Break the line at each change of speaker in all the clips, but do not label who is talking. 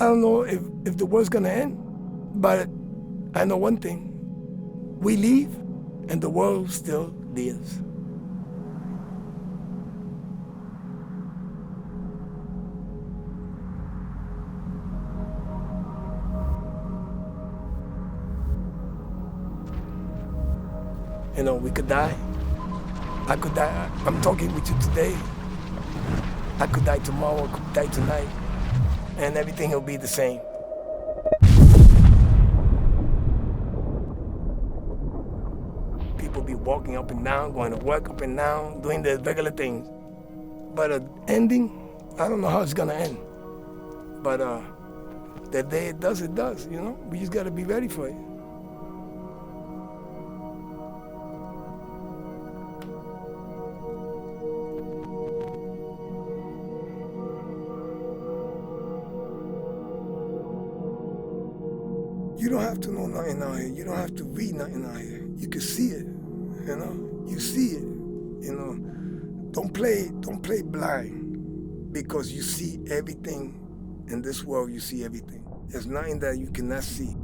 I don't know if the world's gonna end, but I know one thing. We leave, and the world still lives. You know, we could die. I could die. I'm talking with you today. I could die tomorrow, I could die tonight, and everything will be the same. People be walking up and down, going to work up and down, doing the regular things. But ending, I don't know how it's gonna end. But the day it does, you know? We just gotta be ready for it. You don't have to know nothing out here. You don't have to read nothing out here. You can see it, you know? You see it, you know? Don't play blind, because you see everything in this world. You see everything. There's nothing that you cannot see.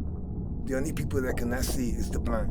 The only people that cannot see is the blind.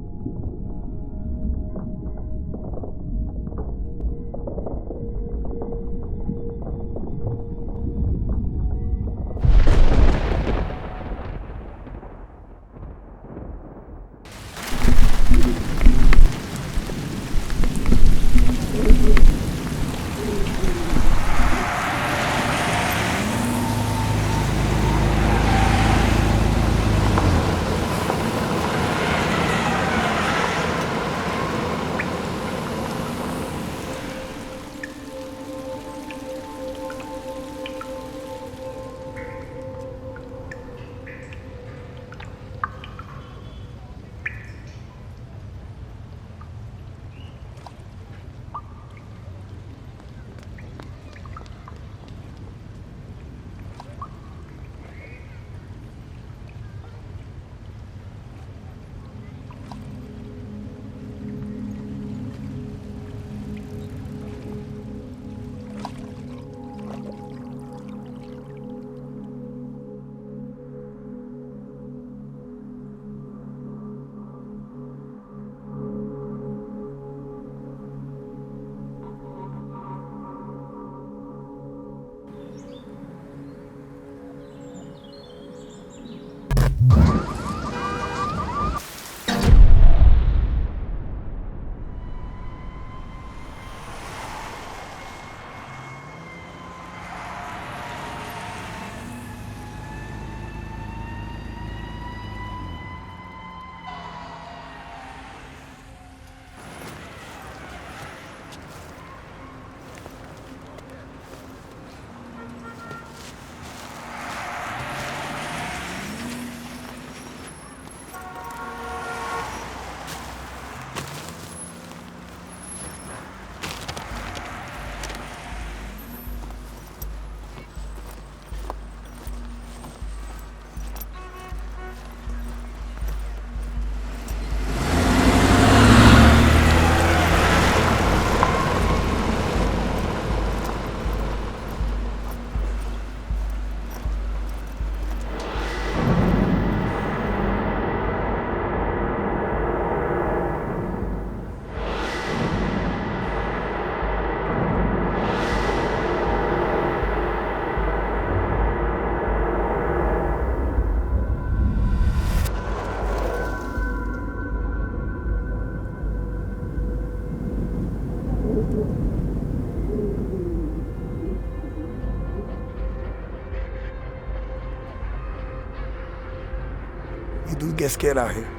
You do get scared out here.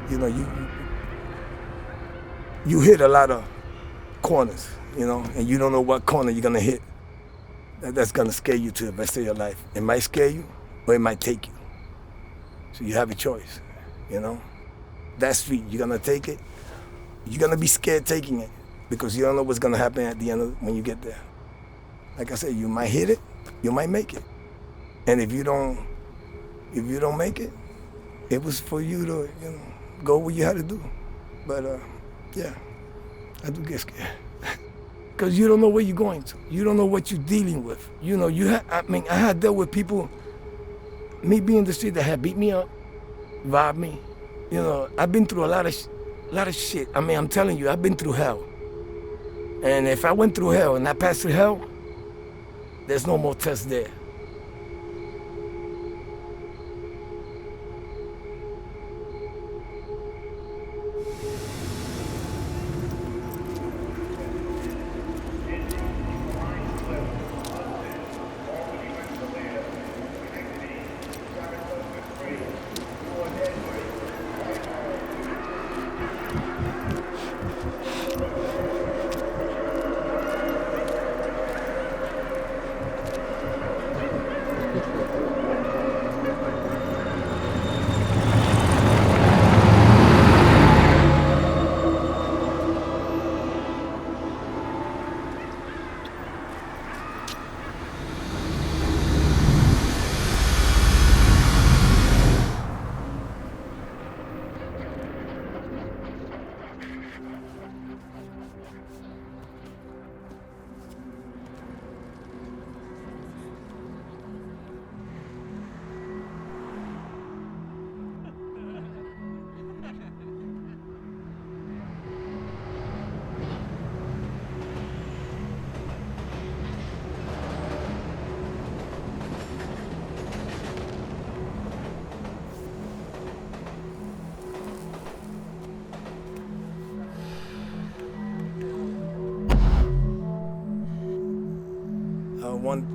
You know, you hit a lot of corners, you know, and you don't know what corner you're gonna hit. That's gonna scare you to the rest of your life. It might scare you, or it might take you. So you have a choice, you know. That street, you're gonna take it. You're gonna be scared taking it, because you don't know what's gonna happen at the end when you get there. Like I said, you might hit it, you might make it. And if you don't make it, it was for you to, you know, go what you had to do. But yeah, I do get scared. Because you don't know where you're going to. You don't know what you're dealing with. You know, I had dealt with people me being in the street that had beat me up, robbed me. You know, I've been through a lot of shit. I mean, I'm telling you, I've been through hell. And if I went through hell and I passed through hell, there's no more test there.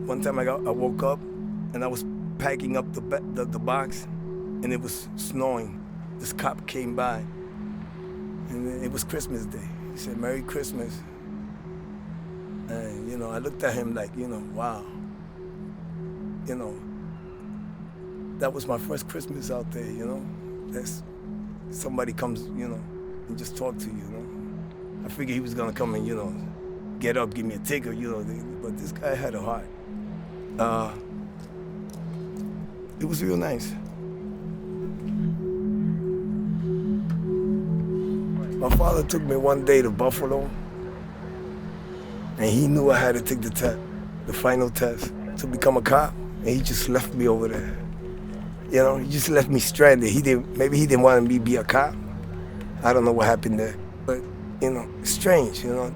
One time I woke up and I was packing up the box and it was snowing. This cop came by and it was Christmas Day. He said, "Merry Christmas." And, you know, I looked at him like, you know, wow. You know, that was my first Christmas out there, you know. That's, somebody comes, you know, and just talk to you, you know. I figured he was gonna come and, you know, get up, give me a ticket, you know, but this guy had a heart. It was real nice. My father took me one day to Buffalo, and he knew I had to take the test, the final test, to become a cop, and he just left me over there. You know, he just left me stranded. Maybe he didn't want me to be a cop. I don't know what happened there, but, you know, it's strange, you know.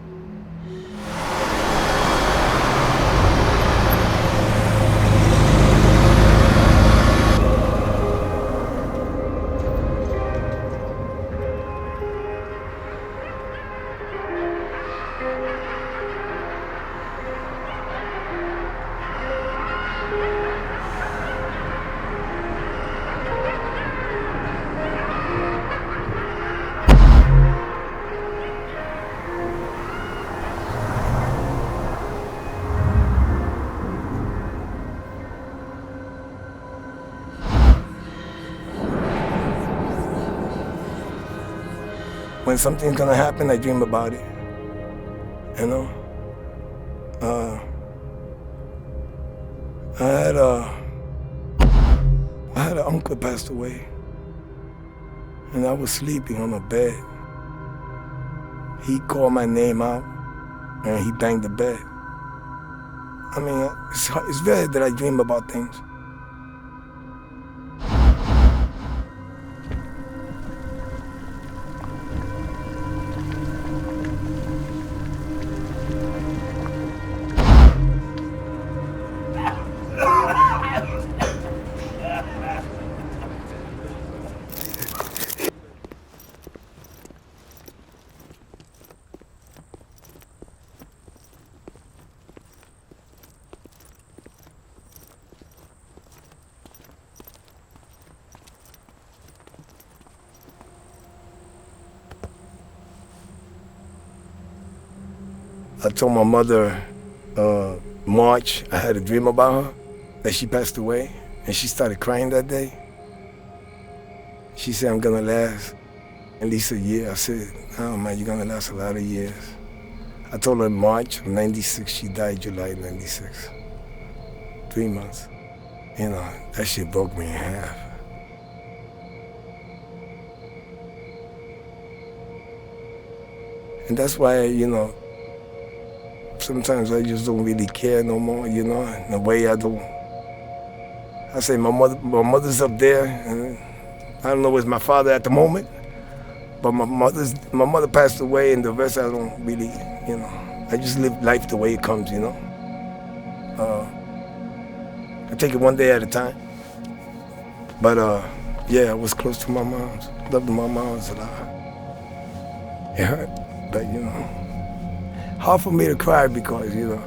When something's gonna happen, I dream about it. You know? I had an uncle passed away, and I was sleeping on a bed. He called my name out, and he banged the bed. I mean, it's rare that I dream about things. I told my mother March I had a dream about her, that she passed away, and she started crying that day. She said, "I'm gonna last at least a year." I said, "Oh man, you're gonna last a lot of years." I told her in March of '96, she died July '96. 3 months. You know, that shit broke me in half. And that's why, you know, sometimes I just don't really care no more, you know, in a way I I say my mother's up there, and I don't know where's my father at the moment, but my mother passed away, and the rest I don't really, you know, I just live life the way it comes, you know. I take it one day at a time. But yeah, I was close to my mom's. Loved my mom's a lot. It hurt, but you know, hard for me to cry because, you know,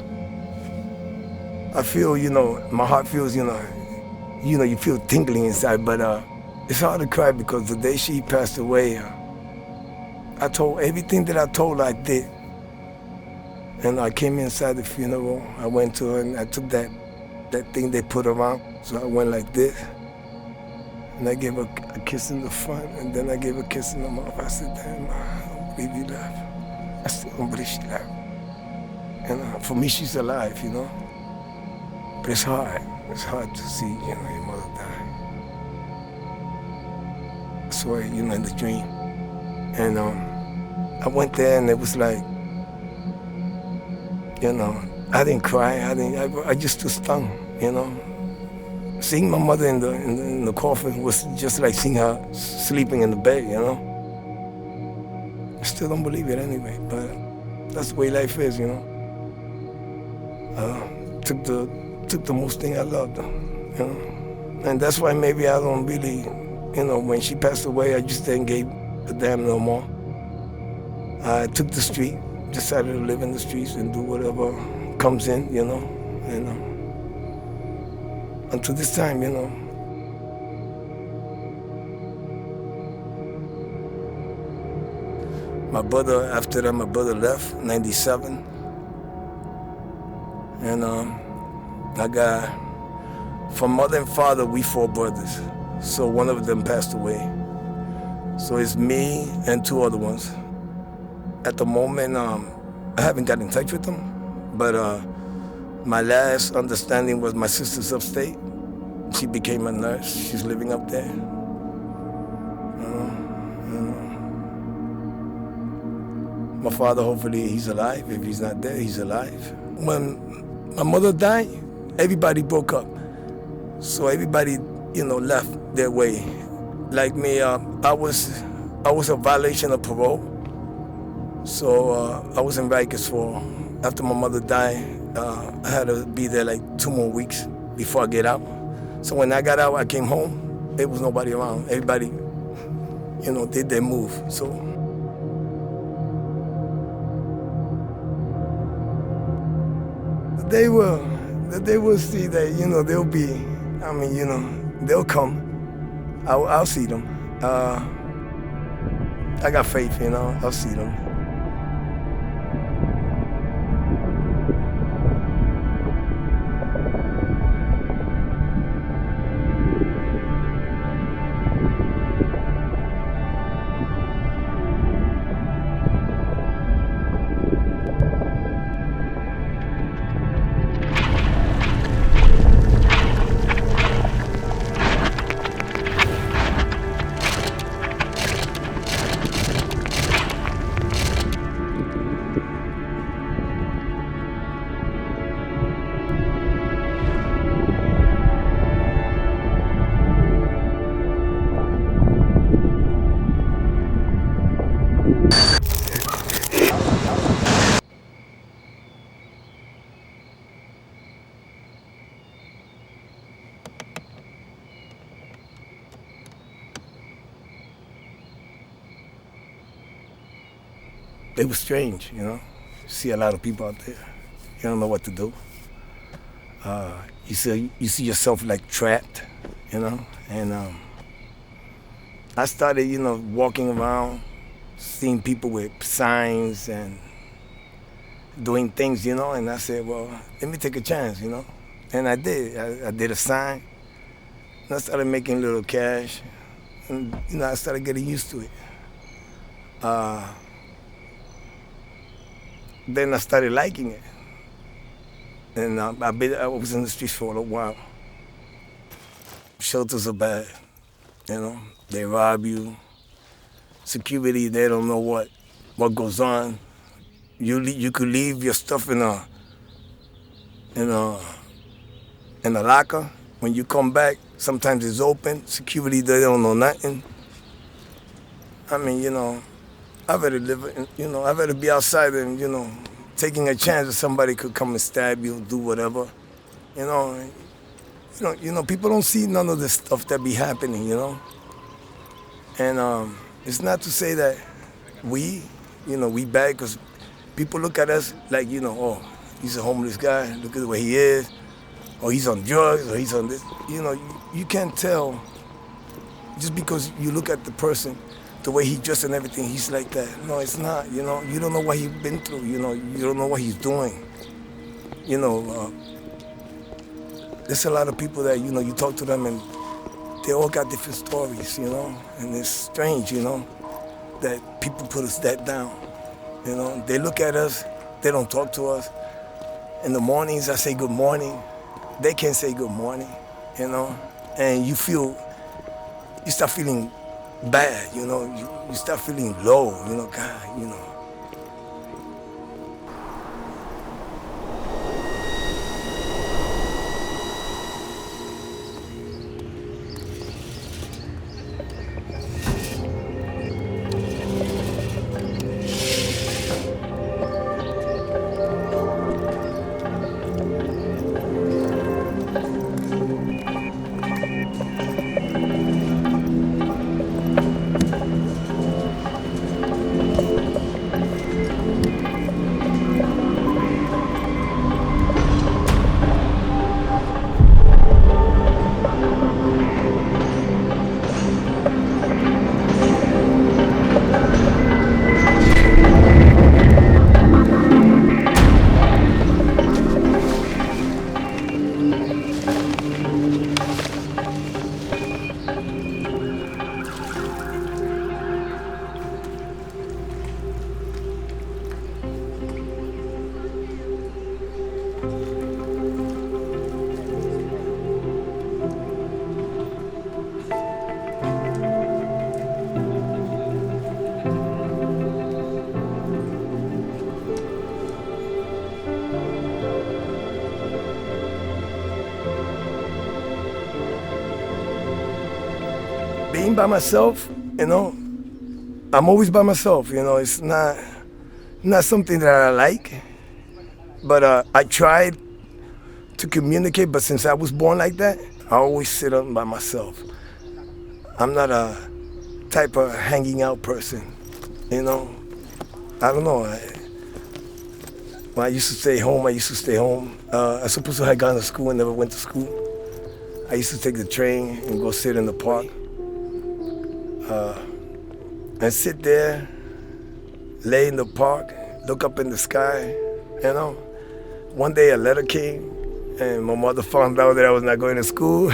I feel, you know, my heart feels, you know, you feel tingling inside, but it's hard to cry because the day she passed away, I told everything that I told her I did. And I came inside the funeral, I went to her and I took that thing they put around, so I went like this. And I gave her a kiss in the front, and then I gave her a kiss in the mouth. I said, damn, I don't believe you left. I still don't believe she left. And for me, she's alive, you know. But it's hard. It's hard to see, you know, your mother die. I saw her, you know, in the dream. And I went there, and it was like, you know, I didn't cry. I just stood stung, you know. Seeing my mother in the coffin was just like seeing her sleeping in the bed, you know. I still don't believe it anyway, but that's the way life is, you know. Took the most thing I loved, you know. And that's why maybe I don't really, you know, when she passed away, I just didn't give a damn no more. I took the street, decided to live in the streets and do whatever comes in, you know. And until this time, you know. My brother, after that, my brother left, 97. And I got, from mother and father, we 4 brothers. So one of them passed away. So it's me and 2 other ones. At the moment, I haven't got in touch with them, but my last understanding was my sister's upstate. She became a nurse. She's living up there. My father, hopefully he's alive. If he's not there, he's alive. When my mother died, everybody broke up. So everybody, you know, left their way. Like me, I was a violation of parole. So I was in Rikers for, after my mother died, I had to be there like 2 more weeks before I get out. So when I got out, I came home, there was nobody around. Everybody, you know, did their move, so. They will see that, you know, they'll be, I mean, you know, they'll come. I'll see them. I got faith, you know, I'll see them. It was strange, you know. You see a lot of people out there. You don't know what to do. You see yourself like trapped, you know. And I started, you know, walking around, seeing people with signs and doing things, you know. And I said, well, let me take a chance, you know. And I did. I did a sign. And I started making a little cash. And, you know, I started getting used to it. Then I started liking it. And I was in the streets for a while. Shelters are bad, you know. They rob you. Security, they don't know what goes on. You could leave your stuff in a locker, When you come back, sometimes it's open. Security, they don't know nothing. I mean, I'd rather live, I'd rather be outside than, taking a chance that somebody could come and stab you, do whatever. You know, people don't see none of this stuff that be happening, And it's not to say that we bad, because people look at us like, oh, he's a homeless guy, look at the way he is, or he's on drugs, or he's on this. You can't tell just because you look at the person, the way he dressed and everything, he's like that. No, it's not, You don't know what he's been through, you don't know what he's doing. There's a lot of people that, you talk to them and they all got different stories, and it's strange, that people put us that down. They look at us, they don't talk to us. In the mornings, I say good morning. They can't say good morning, and you start feeling bad, you start feeling low, God, Being by myself, I'm always by myself, it's not something that I like, but I tried to communicate, but since I was born like that, I always sit up by myself. I'm not a type of hanging out person, I don't know. When I used to stay home, I supposed to have gone to school and never went to school. I used to take the train and go sit in the park. And sit there, lay in the park, look up in the sky, One day a letter came, and my mother found out that I was not going to school.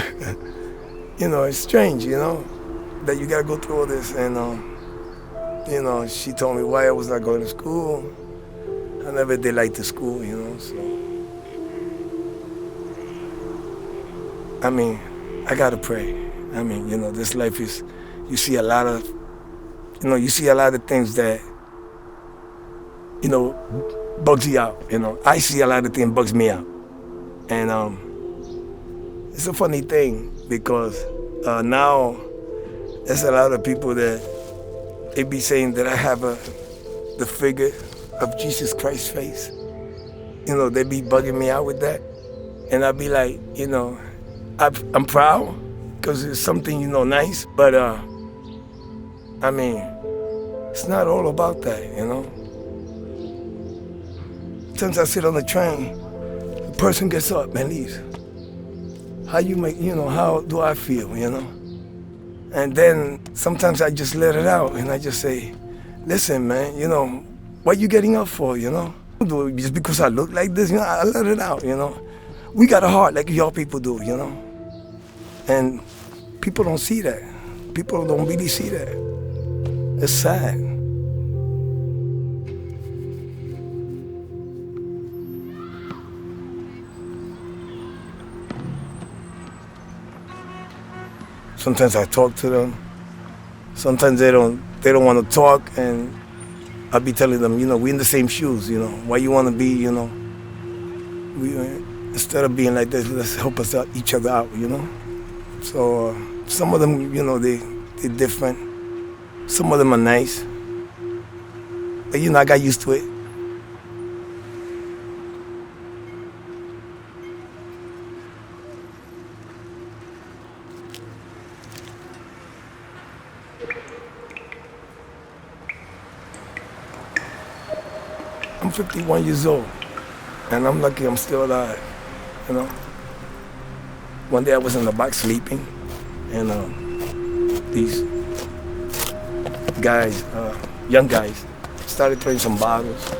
It's strange, that you gotta go through all this. And, she told me why I was not going to school. I never did like the school, so. I mean, I gotta pray. I mean, this life is, you see a lot of things that, bugs you out, I see a lot of things bugs me out. And it's a funny thing because now there's a lot of people that they be saying that I have the figure of Jesus Christ's face. They be bugging me out with that. And I be like, I'm proud because it's something, nice, but I mean, it's not all about that, Sometimes I sit on the train, the person gets up and leaves. How do I feel, And then sometimes I just let it out and I just say, listen, man, what you getting up for, Just because I look like this, I let it out, We got a heart like y'all people do, And people don't see that. People don't really see that. It's sad. Sometimes I talk to them. Sometimes they don't want to talk, and I'll be telling them, we're in the same shoes, Why you want to be, instead of being like this, let's help us out, each other out, you know? So some of them, you know, they're different. Some of them are nice. But, you know, I got used to it. I'm 51 years old, and I'm lucky I'm still alive, you know? One day I was in the box sleeping, and these guys, young guys, started throwing some bottles.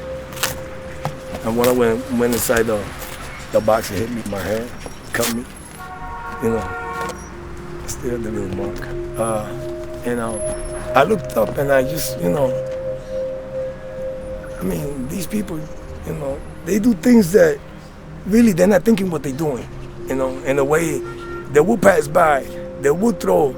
And when I went inside the box, it hit me in my head, cut me, you know, still the little mark. And I looked up and I just, you know, I mean, these people, you know, they do things that really they're not thinking what they're doing, you know, in a way they will pass by, they will throw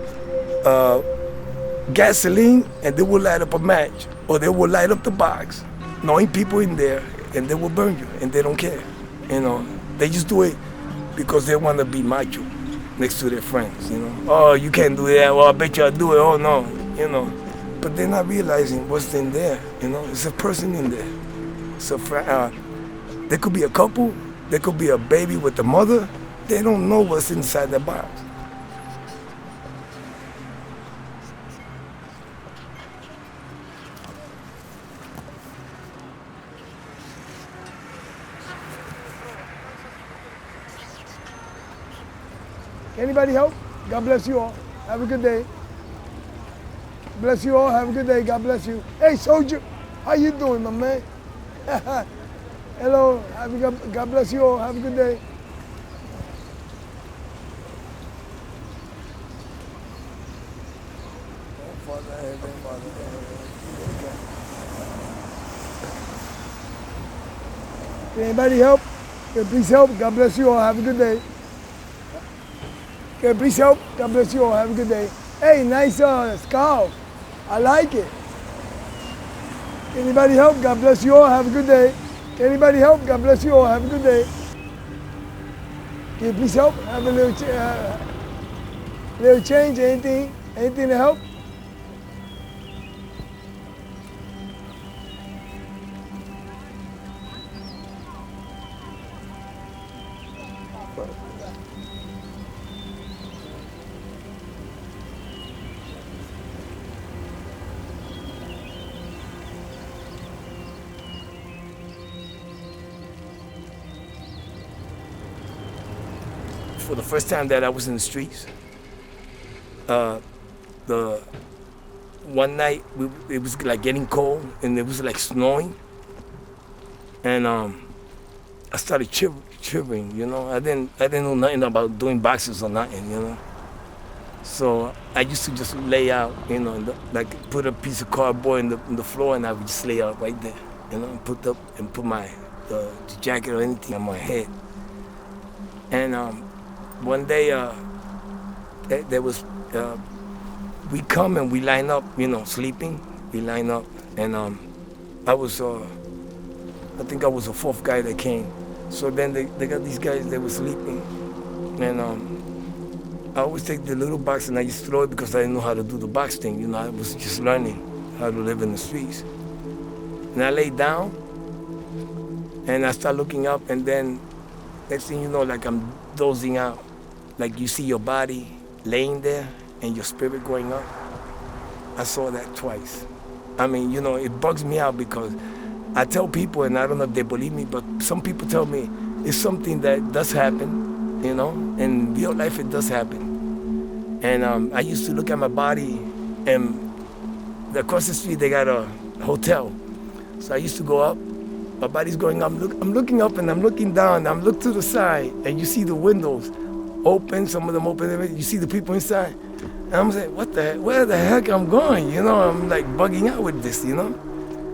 gasoline and they will light up a match, or they will light up the box, knowing people in there, and they will burn you, and they don't care, you know. They just do it because they want to be macho next to their friends, you know. Oh, you can't do that, well, I bet you I'll do it, oh no, you know. But they're not realizing what's in there, you know. It's a person in there. So there could be a couple, there could be a baby with the mother. They don't know what's inside the box. Anybody help? God bless you all. Have a good day. Bless you all. Have a good day. God bless you. Hey, soldier, how you doing, my man? Hello. God bless you all. Have a good day. Can anybody help? Can please help? God bless you all. Have a good day. Can please help? God bless you all. Have a good day. Hey, nice scarf. I like it. Anybody help? God bless you all. Have a good day. Can anybody help? God bless you all. Have a good day. Can you please help? Have a little change. Anything? Anything to help? For the first time that I was in the streets, the one night it was like getting cold and it was like snowing, and I started shivering. You know, I didn't know nothing about doing boxes or nothing. You know, so I used to just lay out. You know, like put a piece of cardboard in the floor and I would just lay out right there. You know, and put my the jacket or anything on my head, and one day, there was, we come and we line up, you know, sleeping. We line up, and I think I was the fourth guy that came. So then they got these guys that were sleeping, and I always take the little box and I just throw it because I didn't know how to do the box thing. You know, I was just learning how to live in the streets. And I lay down, and I start looking up, and then next thing you know, like I'm dozing out. Like you see your body laying there and your spirit going up. I saw that twice. I mean, you know, it bugs me out because I tell people, and I don't know if they believe me, but some people tell me it's something that does happen, you know, in real life it does happen. And I used to look at my body, and across the street they got a hotel. So I used to go up, my body's going up, I'm looking up and I'm looking down, I'm looking to the side, and you see the windows open, some of them open, you see the people inside. And I'm saying, what the heck, where the heck I'm going? You know, I'm like bugging out with this, you know?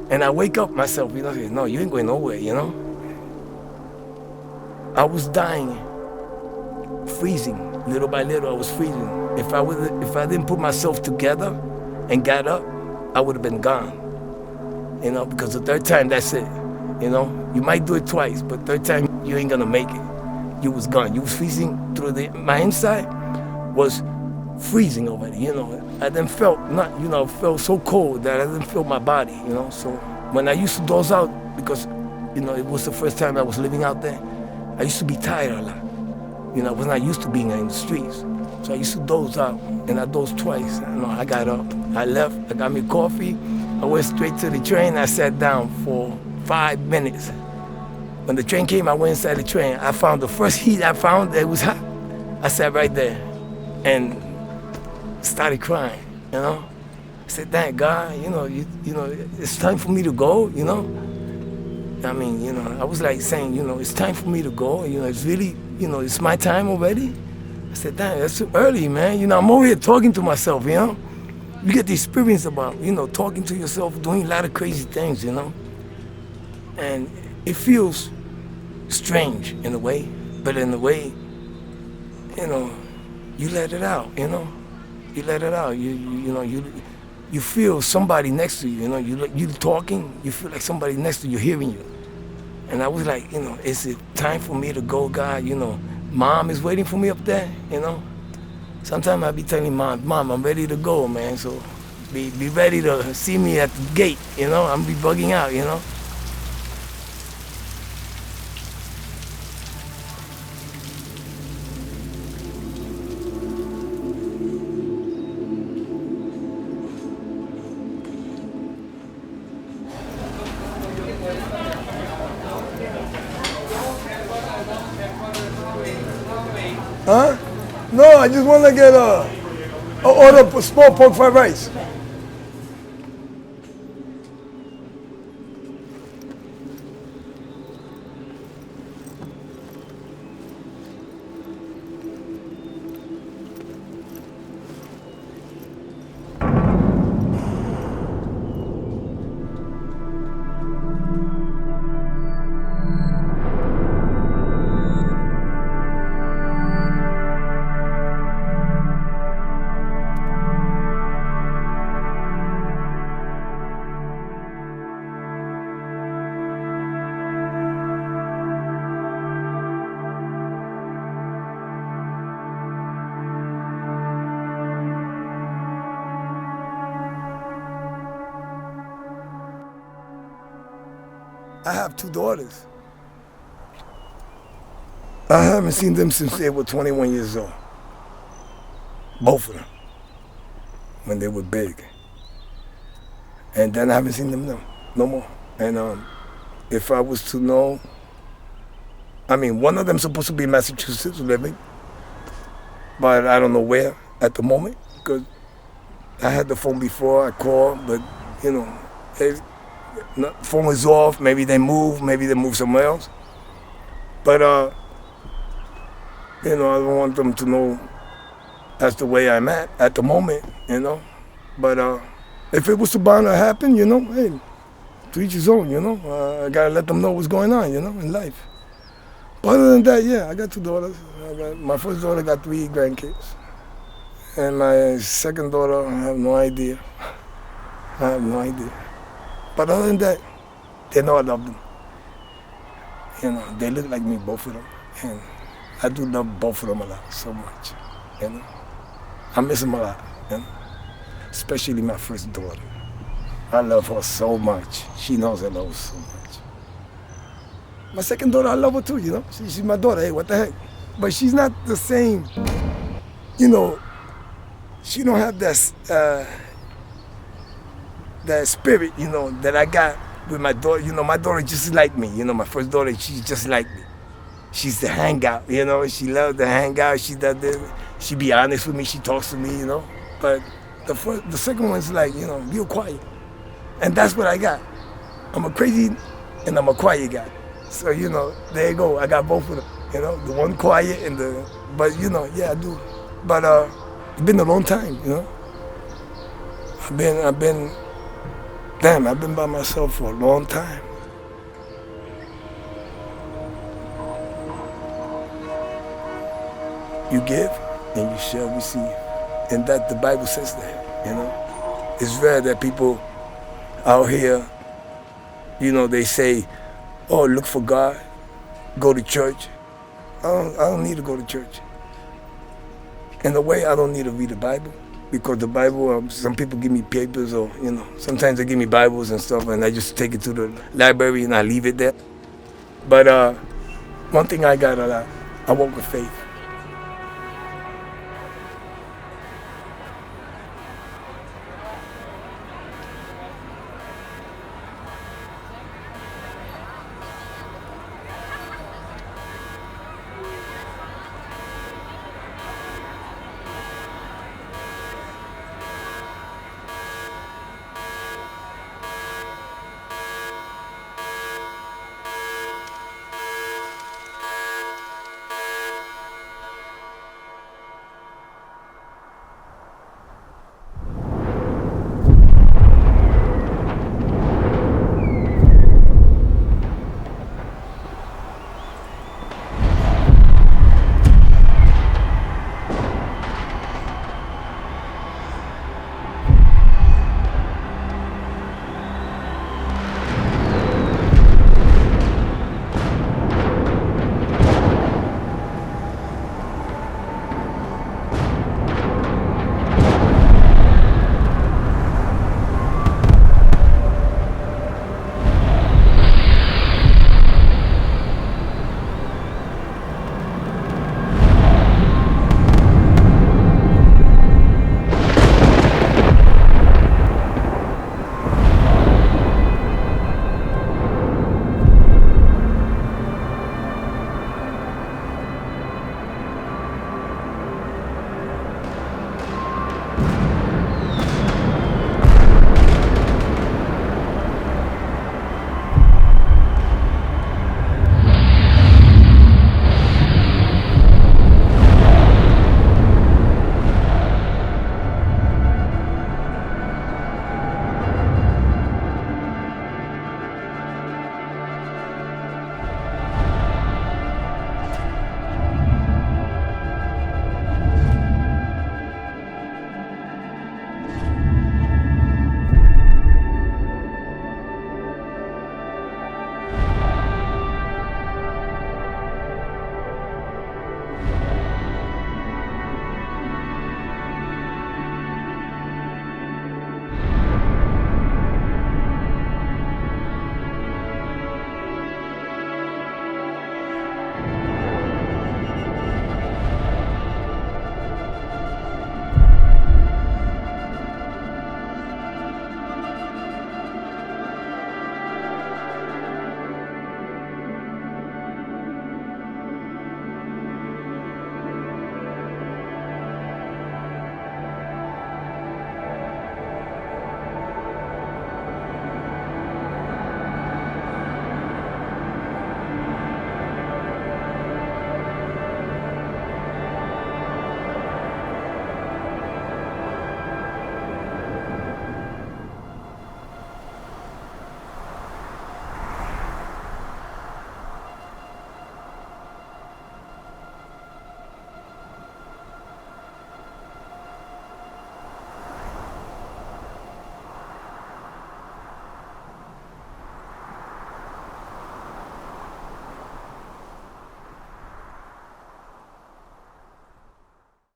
And I wake up myself, you know, say, no, you ain't going nowhere, you know? I was dying, freezing, little by little I was freezing. If I didn't put myself together and got up, I would have been gone. You know, because the third time, that's it. You know, you might do it twice, but third time, you ain't gonna make it. you was gone. You was freezing through my inside was freezing already, you know. I then felt felt so cold that I didn't feel my body, you know. So when I used to doze out, because, you know, it was the first time I was living out there, I used to be tired a lot. You know, I was not used to being in the streets. So I used to doze out, and I dozed twice. You know, I got up, I left, I got me coffee, I went straight to the train, I sat down for 5 minutes. When the train came, I went inside the train. I found the first heat I found, it was hot. I sat right there and started crying, you know. I said, thank God, you know, it's time for me to go, you know. I mean, you know, I was like saying, you know, it's time for me to go, you know, it's really, you know, it's my time already. I said, damn, that's too early, man. You know, I'm over here talking to myself, you know. You get the experience about, you know, talking to yourself, doing a lot of crazy things, you know. And it feels strange in a way, but in a way, you know, you let it out, you know. You let it out. You feel somebody next to you, you know. You talking, you feel like somebody next to you hearing you. And I was like, you know, is it time for me to go, God? You know, Mom is waiting for me up there, you know. Sometimes I be telling Mom, I'm ready to go, man. So be ready to see me at the gate, you know. I'm be bugging out, you know. Huh? No, I just want to get order a small pork fried rice. I have 2 daughters. I haven't seen them since they were 21 years old. Both of them. When they were big. And then I haven't seen them no more. And if I was to know, I mean, one of them's supposed to be in Massachusetts living, but I don't know where at the moment, because I had the phone before, I called, but, you know, phone was off. Maybe they moved somewhere else. But you know, I don't want them to know that's the way I'm at the moment, you know. But if it was to bound to happen, you know, hey, to each his own, you know. I gotta let them know what's going on, you know, in life. But other than that, yeah, I got 2 daughters. My first daughter got 3 grandkids, and my second daughter, I have no idea. But other than that, they know I love them. You know, they look like me, both of them. And I do love both of them a lot, so much. You know, I miss them a lot, you know. Especially my first daughter. I love her so much. She knows I love her so much. My second daughter, I love her too, you know. She's my daughter, hey, what the heck. But she's not the same, you know, she don't have that spirit, you know, that I got with my daughter. You know, my daughter just like me. You know, my first daughter, she's just like me. She's the hangout, you know. She loves to hang out. She does this. She be honest with me. She talks to me, you know. But the second one's like, you know, real quiet. And that's what I got. I'm a crazy and I'm a quiet guy. So, you know, there you go. I got both of them, you know. The one quiet and but, you know, yeah, I do. But it's been a long time, you know. I've been by myself for a long time. You give and you shall receive. And that the Bible says that, you know. It's rare that people out here, you know, they say, oh, look for God, go to church. I don't need to go to church. In a way, I don't need to read the Bible because the Bible, some people give me papers or, sometimes they give me Bibles and stuff and I just take it to the library and I leave it there. But one thing I got a lot, I walk with faith.